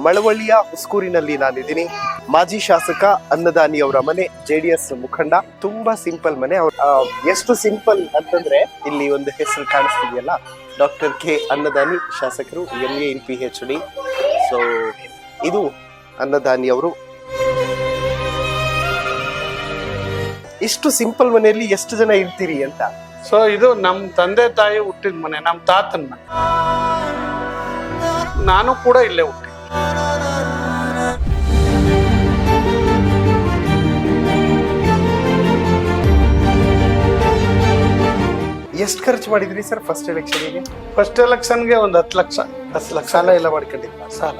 ಮಳವಳ್ಳಿಯ ಹುಸ್ಕೂರಿನಲ್ಲಿ ನಾನಿದ್ದೀನಿ. ಮಾಜಿ ಶಾಸಕ ಅನ್ನದಾನಿ ಅವರ ಮನೆ, JDS ಮುಖಂಡ. ತುಂಬಾ ಸಿಂಪಲ್ ಮನೆ. ಎಷ್ಟು ಸಿಂಪಲ್ ಅಂತಂದ್ರೆ ಇಲ್ಲಿ ಒಂದು ಹೆಸರು ಕಾಣಿಸ್ತಿದೆಯಲ್ಲ, ಡಾಕ್ಟರ್ K ಅನ್ನದಾನಿ ಶಾಸಕರು, MA in PhD. ಸೊ ಇದು ಅನ್ನದಾನಿ ಅವರು. ಇಷ್ಟು ಸಿಂಪಲ್ ಮನೆಯಲ್ಲಿ ಎಷ್ಟು ಜನ ಇರ್ತೀರಿ ಅಂತ. ಸೊ ಇದು ನಮ್ ತಂದೆ ತಾಯಿ ಹುಟ್ಟಿದ ಮನೆ, ನಮ್ ತಾತನ ಮನೆ. ನಾನು ಕೂಡ ಇಲ್ಲೇ ಹುಟ್ಟಿ. ಎಷ್ಟು ಖರ್ಚು ಮಾಡಿದ್ರಿ ಸರ್ ಫಸ್ಟ್ ಎಲೆಕ್ಷನ್ಗೆ? ಫಸ್ಟ್ ಎಲೆಕ್ಷನ್ಗೆ ಒಂದು 10 ಲಕ್ಷ ಸಾಲ ಎಲ್ಲ ಮಾಡ್ಕೊಂಡಿದ್ದ? ಸಾಲ.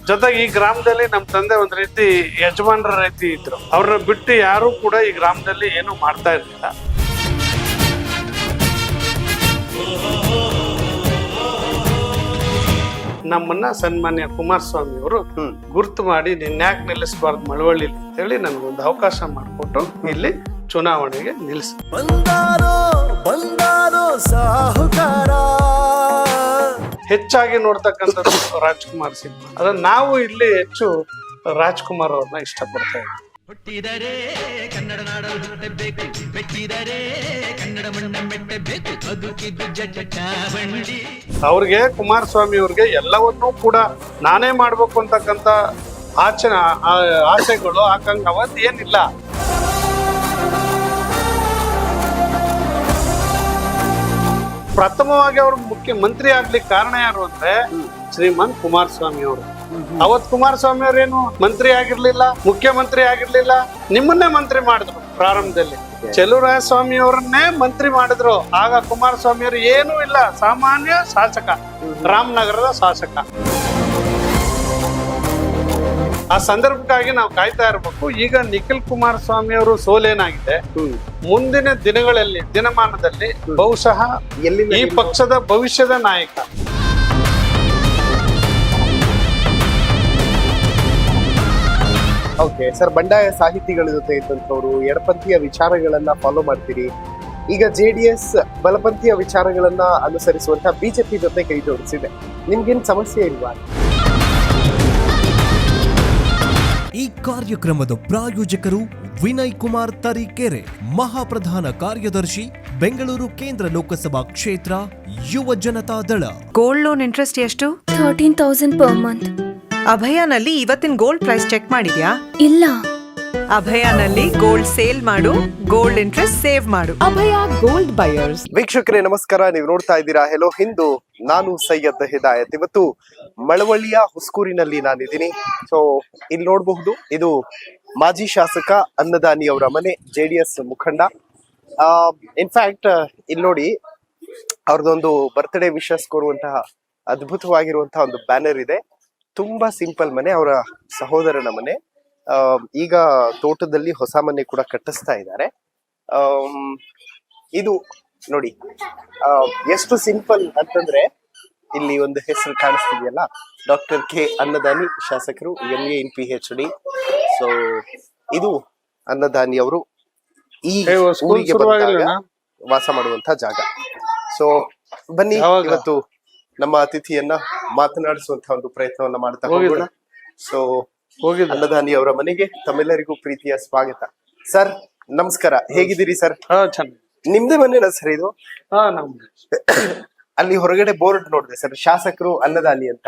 ಜೊತೆಗೆ ಈ ಗ್ರಾಮದಲ್ಲಿ ನಮ್ಮ ತಂದೆ ಒಂದ್ ರೀತಿ ಯಜಮಾನರ ರೀತಿ ಇದ್ರು. ಅವ್ರನ್ನ ಬಿಟ್ಟು ಯಾರು ಕೂಡ ಈ ಗ್ರಾಮದಲ್ಲಿ ಏನು ಮಾಡ್ತಾ ಇರ್ಲಿಲ್ಲ. ನಮ್ಮನ್ನ ಸನ್ಮಾನ್ಯ ಕುಮಾರಸ್ವಾಮಿ ಅವರು ಗುರ್ತು ಮಾಡಿ ನಿನ್ಯಾಕ್ ನಿಲ್ಲಿಸಬಾರ್ದು ಮಳವಳ್ಳಿ ಅಂತ ಹೇಳಿ ನನ್ಗೊಂದು ಅವಕಾಶ ಮಾಡಿಕೊಟ್ಟು ಇಲ್ಲಿ ಚುನಾವಣೆಗೆ ನಿಲ್ಲಿಸಿ. ಹೆಚ್ಚಾಗಿ ನೋಡ್ತಕ್ಕಂಥದ್ದು ರಾಜ್ಕುಮಾರ್ ಸಿನಿಮಾ. ಅದನ್ನ ನಾವು ಇಲ್ಲಿ ಹೆಚ್ಚು ರಾಜ್ಕುಮಾರ್ ಅವ್ರನ್ನ ಇಷ್ಟಪಡ್ತಾ ಇದ್ದೀವಿ. ಹುಟ್ಟಿದರೆ ಕನ್ನಡ ನಾಡಲು ಹುಟ್ಟಬೇಕು, ಮೆಟ್ಟಿದರೆ ಕನ್ನಡ ಮಣ್ಣ ಮೆಟ್ಟಬೇಕು, ಬದುಕಿದ್ದು ಜಟ ಬಂಡಿ. ಅವ್ರಿಗೆ, ಕುಮಾರಸ್ವಾಮಿ ಅವ್ರಿಗೆ ಎಲ್ಲವನ್ನೂ ಕೂಡ ನಾನೇ ಮಾಡ್ಬೇಕು ಅಂತಕ್ಕಂಥ ಆಸೆಗಳು ಆಕಾಂಕ್ಷೆ ಅವತ್ತು ಏನಿಲ್ಲ. ಪ್ರಥಮವಾಗಿ ಅವ್ರು ಮುಖ್ಯಮಂತ್ರಿ ಆಗ್ಲಿಕ್ಕೆ ಕಾರಣ ಯಾರು ಅಂದ್ರೆ ಶ್ರೀಮಂತ್ ಕುಮಾರಸ್ವಾಮಿ ಅವರು. ಅವತ್ ಕುಮಾರಸ್ವಾಮಿ ಅವ್ರೇನು ಮಂತ್ರಿ ಆಗಿರ್ಲಿಲ್ಲ, ಮುಖ್ಯಮಂತ್ರಿ ಆಗಿರ್ಲಿಲ್ಲ, ನಿಮ್ಮನ್ನೇ ಮಂತ್ರಿ ಮಾಡಿದ್ರು. ಪ್ರಾರಂಭದಲ್ಲಿ ಚೆಲುವರಾಯಸ್ವಾಮಿ ಅವರನ್ನೇ ಮಂತ್ರಿ ಮಾಡಿದ್ರು. ಆಗ ಕುಮಾರಸ್ವಾಮಿ ಅವರು ಏನೂ ಇಲ್ಲ, ಸಾಮಾನ್ಯ ಶಾಸಕ, ರಾಮನಗರದ ಶಾಸಕ. ಆ ಸಂದರ್ಭಕ್ಕಾಗಿ ನಾವು ಕಾಯ್ತಾ ಇರ್ಬೇಕು. ಈಗ ನಿಖಿಲ್ ಕುಮಾರಸ್ವಾಮಿ ಅವರು ಸೋಲೇನಾಗಿದೆ, ಮುಂದಿನ ದಿನಗಳಲ್ಲಿ, ದಿನಮಾನದಲ್ಲಿ ಬಹುಶಃ ಈ ಪಕ್ಷದ ಭವಿಷ್ಯದ ನಾಯಕ. ಓಕೆ ಸರ್, ಬಂಡಾಯ ಸಾಹಿತಿಗಳ ಜೊತೆ ಇದ್ದಂಥವ್ರು, ಎಡಪಂಥೀಯ ವಿಚಾರಗಳನ್ನ ಫಾಲೋ ಮಾಡ್ತೀರಿ. ಈಗ JDS ಬಲಪಂಥೀಯ ವಿಚಾರಗಳನ್ನ ಅನುಸರಿಸುವಂತ BJP ಜೊತೆ ಕೈ ಜೋಡಿಸಿದೆ. ನಿಮ್ಗೇನ್ ಸಮಸ್ಯೆ ಇಲ್ವಾ? ಈ ಕಾರ್ಯಕ್ರಮದ ಪ್ರಾಯೋಜಕರು ವಿನಯ್ ಕುಮಾರ್ ತರೀಕೆರೆ, ಮಹಾಪ್ರಧಾನ ಕಾರ್ಯದರ್ಶಿ, ಬೆಂಗಳೂರು ಕೇಂದ್ರ ಲೋಕಸಭಾ ಕ್ಷೇತ್ರ, ಯುವ ಜನತಾ ದಳ. ಗೋಲ್ಡ್ ಲೋನ್ ಇಂಟ್ರೆಸ್ಟ್ ಎಷ್ಟು? 13,000 per month. ಅಭಯನಲ್ಲಿ ಇವತ್ತಿನ ಗೋಲ್ಡ್ ಪ್ರೈಸ್ ಚೆಕ್ ಮಾಡಿದ್ಯಾ? ಇಲ್ಲ. ಅಭಯನಲ್ಲಿ ಗೋಲ್ಡ್ ಸೇಲ್ ಮಾಡು, ಗೋಲ್ಡ್ ಇಂಟ್ರೆಸ್ಟ್ ಸೇವ್ ಮಾಡು. ಅಭಯ ಗೋಲ್ಡ್ ಬಯರ್ಸ್. ವೀಕ್ಷಕರೇ ನಮಸ್ಕಾರ, ನೀವು ನೋಡ್ತಾ ಇದ್ದೀರಾ ಹೆಲೋ ಹಿಂದೂ. ನಾನು ಸೈಯದ್ ಹಿದಾಯತ್. ಇವತ್ತು ಮಳವಳ್ಳಿಯ ಹುಸ್ಕೂರಿನಲ್ಲಿ ನಾನಿದ್ದೀನಿ. ಸೊ ಇಲ್ಲಿ ನೋಡಬಹುದು, ಇದು ಮಾಜಿ ಶಾಸಕ ಅನ್ನದಾನಿ ಅವರ ಮನೆ, JDS ಮುಖಂಡ. ಇನ್ಫ್ಯಾಕ್ಟ್ ಇಲ್ಲಿ ನೋಡಿ, ಅವ್ರದ್ದೊಂದು ಬರ್ತ್ಡೇ ವಿಶಸ್ ಕೋರುವಂತಹ ಅದ್ಭುತವಾಗಿರುವಂತಹ ಒಂದು ಬ್ಯಾನರ್ ಇದೆ. ತುಂಬಾ ಸಿಂಪಲ್ ಮನೆ, ಅವರ ಸಹೋದರನ ಮನೆ. ಈಗ ತೋಟದಲ್ಲಿ ಹೊಸ ಮನೆ ಕೂಡ ಕಟ್ಟಿಸ್ತಾ ಇದ್ದಾರೆ. ಇದು ನೋಡಿ ಎಷ್ಟು ಸಿಂಪಲ್ ಅಂತಂದ್ರೆ ಇಲ್ಲಿ ಒಂದು ಹೆಸರು ಕಾಣಿಸ್ತಿದೆಯಲ್ಲ, ಡಾಕ್ಟರ್ K ಅನ್ನದಾನಿ ಶಾಸಕರು, MA in PhD. ಸೊ ಇದು ಅನ್ನದಾನಿ ಅವರು ಈ ಊರಿಗೆ ಬಂದಾಗ ವಾಸ ಮಾಡುವಂತ ಜಾಗ. ಸೊ ಬನ್ನಿ, ಇವತ್ತು ನಮ್ಮ ಅತಿಥಿಯನ್ನ ಮಾತನಾಡಿಸುವಂತ ಒಂದು ಪ್ರಯತ್ನವನ್ನ ಮಾಡ್ತಾ ಹೋಗೋಣ. ಸೊ ಅನ್ನದಾನಿ ಅವರ ಮನೆಗೆ ತಮ್ಮೆಲ್ಲರಿಗೂ ಪ್ರೀತಿಯ ಸ್ವಾಗತ. ಸರ್ ನಮಸ್ಕಾರ, ಹೇಗಿದ್ದೀರಿ ಸರ್? ನಿಮ್ದೇ ಮನೇನ ಸರ್ ಇದು? ಅಲ್ಲಿ ಹೊರಗಡೆ ಬೋರ್ಡ್ ನೋಡಿದೆ ಸರ್, ಶಾಸಕರು ಅನ್ನದಾನಿ ಅಂತ.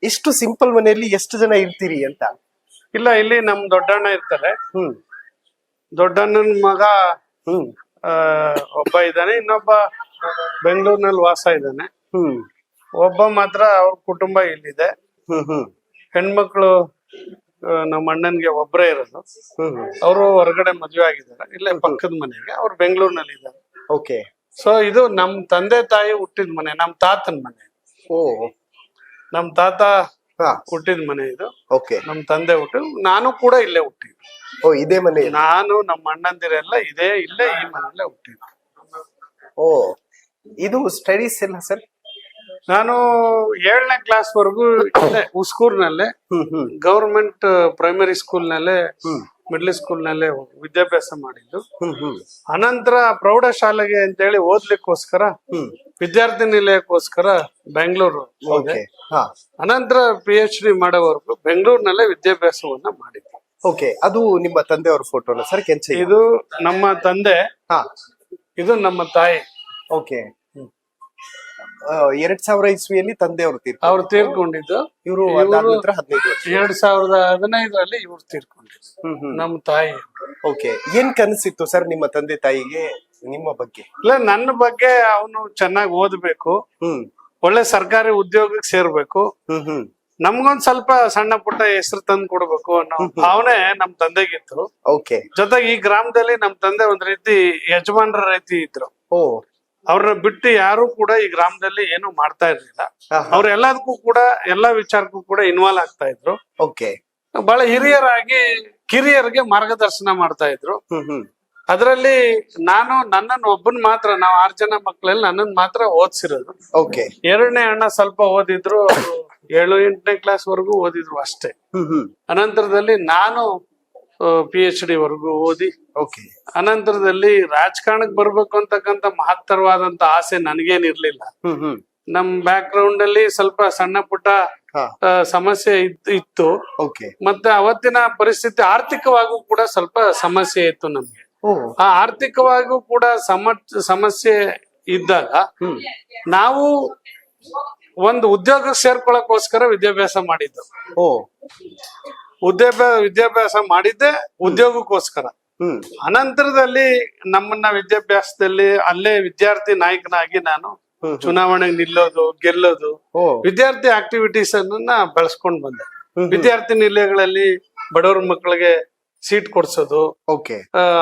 ಇಷ್ಟು ಸಿಂಪಲ್ ಮನೆಯಲ್ಲಿ ಎಷ್ಟು ಜನ ಇರ್ತೀರಿ ಅಂತ? ಇಲ್ಲ, ಇಲ್ಲಿ ನಮ್ ದೊಡ್ಡಣ್ಣ ಇರ್ತಾರೆ. ದೊಡ್ಡಣ್ಣನ ಮಗ ಒಬ್ಬ ಇದ್ದಾನೆ, ಇನ್ನೊಬ್ಬ ಬೆಂಗಳೂರಿನಲ್ಲಿ ವಾಸ ಇದ್ದಾನೆ. ಒಬ್ಬ ಮಾತ್ರ ಅವ್ರ ಕುಟುಂಬ ಇಲ್ಲಿದೆ. ಹೆಣ್ಮಕ್ಳು ನಮ್ಮ ಅಣ್ಣನ್ಗೆ ಒಬ್ಬರೇ ಇರೋದು. ಅವರು ಹೊರಗಡೆ ಮದುವೆ ಆಗಿದ್ದಾರೆ, ಇಲ್ಲೇ ಪಕ್ಕದ ಮನೆಗೆ. ಅವ್ರು ಬೆಂಗಳೂರಿನಲ್ಲಿ ಇದ್ದಾರೆ. ಓಕೆ. ಸೊ ಇದು ನಮ್ ತಂದೆ ತಾಯಿ ಹುಟ್ಟಿದ ಮನೆ, ನಮ್ ತಾತನ ಮನೆ. ನಮ್ ತಾತ ಹುಟ್ಟಿದ ಮನೆ ಇದು. ಓಕೆ. ನಮ್ ತಂದೆ ಹುಟ್ಟಿದ್, ನಾನು ಕೂಡ ಇಲ್ಲೇ ಹುಟ್ಟಿದ್ದು. ಓ, ಇದೇ ಮನೆ? ನಾನು, ನಮ್ಮ ಅಣ್ಣಂದಿರೆಲ್ಲ ಇಲ್ಲೇ ಈ ಮನೆಯಲ್ಲೇ ಹುಟ್ಟಿದ್ದು. ಓ, ಇದು ಸ್ಟಡೀಸ್ ಎಲ್ಲ ಸರ್? ನಾನು 7ನೇ ಕ್ಲಾಸ್ ವರೆಗೂ ಹುಸ್ಕೂರ್ನಲ್ಲೇ ಗವರ್ಮೆಂಟ್ ಪ್ರೈಮರಿ ಸ್ಕೂಲ್ ನಲ್ಲೇ ಮಿಡ್ಲ್ ಸ್ಕೂಲ್ ನಲ್ಲೇ ವಿದ್ಯಾಭ್ಯಾಸ ಮಾಡಿದ್ದು. ಹ್ಮ್ ಹ್ಮ್ ಅನಂತರ ಪ್ರೌಢಶಾಲೆಗೆ ಅಂತೇಳಿ ಓದ್ಲಿಕ್ಕೋಸ್ಕರ ವಿದ್ಯಾರ್ಥಿ ನಿಲಯಕ್ಕೋಸ್ಕರ ಬೆಂಗಳೂರು ಹೋದೆ. ಓಕೆ ಹಾ ಅನಂತರ PhD ಮಾಡೋವರೆಗೂ ಬೆಂಗಳೂರಿನಲ್ಲೇ ವಿದ್ಯಾಭ್ಯಾಸವನ್ನ ಮಾಡಿದ್ದೆ. ಓಕೆ, ಅದು ನಿಮ್ಮ ತಂದೆಯವ್ರ ಫೋಟೋನ ಸರ್? ಕೆಂಚೆ ಇದು ನಮ್ಮ ತಂದೆ, ಹಾ ಇದು ನಮ್ಮ ತಾಯಿ. ಓಕೆ. 2000 ಇಸ್ವಿಯಲ್ಲಿ ತಂದೆಯವರು ಅವ್ರು ತೀರ್ಕೊಂಡಿದ್ದು. ಇವರು ಅದಾದ ನಂತರ 15 ವರ್ಷ 2015ರಲ್ಲಿ ಇವ್ರು ತೀರ್ಕೊಂಡಿದ್ದು. ನಮ್ಮ ತಾಯಿ. ಓಕೆ, ಏನ್ ಕನಸಿತ್ತು ಸರ್ ನಿಮ್ಮ ತಂದೆ ತಾಯಿಗೆ ನಿಮ್ಮ ಬಗ್ಗೆ? ಇಲ್ಲ, ನನ್ನ ಬಗ್ಗೆ ಅವನು ಚೆನ್ನಾಗಿ ಓದ್ಬೇಕು, ಒಳ್ಳೆ ಸರ್ಕಾರಿ ಉದ್ಯೋಗಕ್ಕೆ ಸೇರ್ಬೇಕು, ನಮ್ಗೊಂದ್ ಸ್ವಲ್ಪ ಸಣ್ಣ ಪುಟ್ಟ ಹೆಸರು ತಂದು ಕೊಡ್ಬೇಕು ಅನ್ನೋ ಭಾವನೆ ನಮ್ ತಂದೆಗಿತ್ತು. ಓಕೆ. ಜೊತೆಗೆ ಈ ಗ್ರಾಮದಲ್ಲಿ ನಮ್ ತಂದೆ ಒಂದ್ ರೀತಿ ಯಜಮಾನ್ರ ರೀತಿ ಇದ್ರು. ಓ, ಅವ್ರನ್ನ ಬಿಟ್ಟು ಯಾರು ಕೂಡ ಈ ಗ್ರಾಮದಲ್ಲಿ ಏನು ಮಾಡ್ತಾ ಇರ್ಲಿಲ್ಲ. ಅವ್ರ ಎಲ್ಲದಕ್ಕೂ ಕೂಡ ಎಲ್ಲಾ ವಿಚಾರಕ್ಕೂ ಕೂಡ ಇನ್ವಾಲ್ವ್ ಆಗ್ತಾ ಇದ್ರು. ಓಕೆ. ಬಹಳ ಹಿರಿಯರಾಗಿ ಕಿರಿಯರಿಗೆ ಮಾರ್ಗದರ್ಶನ ಮಾಡ್ತಾ ಇದ್ರು. ಅದರಲ್ಲಿ ನಾನು ನನ್ನನ್ನು ಒಬ್ಬನ್ ಮಾತ್ರ, ನಾವು 6 ಜನ ಮಕ್ಕಳಲ್ಲಿ ನನ್ನನ್ ಮಾತ್ರ ಓದಿಸಿರೋದು. ಓಕೆ. ಎರಡನೇ ಅಣ್ಣ ಸ್ವಲ್ಪ ಓದಿದ್ರು, 7-8ನೇ ಕ್ಲಾಸ್ ವರೆಗೂ ಓದಿದ್ರು ಅಷ್ಟೇ. ಅನಂತರದಲ್ಲಿ ನಾನು PhD ವರೆಗೂ ಓದಿ, ಓಕೆ, ಅನಂತರದಲ್ಲಿ ರಾಜಕಾರಣಕ್ಕೆ ಬರ್ಬೇಕು ಅಂತಕ್ಕಂತ ಮಹತ್ತರವಾದಂತ ಆಸೆ ನನಗೇನಿರ್ಲಿಲ್ಲ. ನಮ್ ಬ್ಯಾಕ್ ಗ್ರೌಂಡ್ ಅಲ್ಲಿ ಸ್ವಲ್ಪ ಸಣ್ಣ ಪುಟ್ಟ ಸಮಸ್ಯೆ ಇತ್ತು. ಓಕೆ. ಮತ್ತೆ ಅವತ್ತಿನ ಪರಿಸ್ಥಿತಿ ಆರ್ಥಿಕವಾಗೂ ಕೂಡ ಸ್ವಲ್ಪ ಸಮಸ್ಯೆ ಇತ್ತು ನಮ್ಗೆ. ಆ ಆರ್ಥಿಕವಾಗೂ ಕೂಡ ಸಮಸ್ಯೆ ಇದ್ದಾಗ ನಾವು ಒಂದು ಉದ್ಯೋಗ ಸೇರ್ಕೊಳಕ್ಕೋಸ್ಕರ ವಿದ್ಯಾಭ್ಯಾಸ ಮಾಡಿದ್ದು. ವಿದ್ಯಾಭ್ಯಾಸ ಮಾಡಿದ್ದೆ ಉದ್ಯೋಗಕ್ಕೋಸ್ಕರ. ಅನಂತರದಲ್ಲಿ ನಮ್ಮನ್ನ ವಿದ್ಯಾಭ್ಯಾಸದಲ್ಲಿ ಅಲ್ಲೇ ವಿದ್ಯಾರ್ಥಿ ನಾಯಕನಾಗಿ ನಾನು ಚುನಾವಣೆಗೆ ನಿಲ್ಲೋದು, ಗೆಲ್ಲೋದು, ವಿದ್ಯಾರ್ಥಿ ಆಕ್ಟಿವಿಟೀಸ್ ಅನ್ನ ಬೆಳೆಸ್ಕೊಂಡ್ ಬಂದೆ. ವಿದ್ಯಾರ್ಥಿ ನಿಲಯಗಳಲ್ಲಿ ಬಡವ್ರ ಮಕ್ಕಳಿಗೆ ಸೀಟ್ ಕೊಡ್ಸೋದು,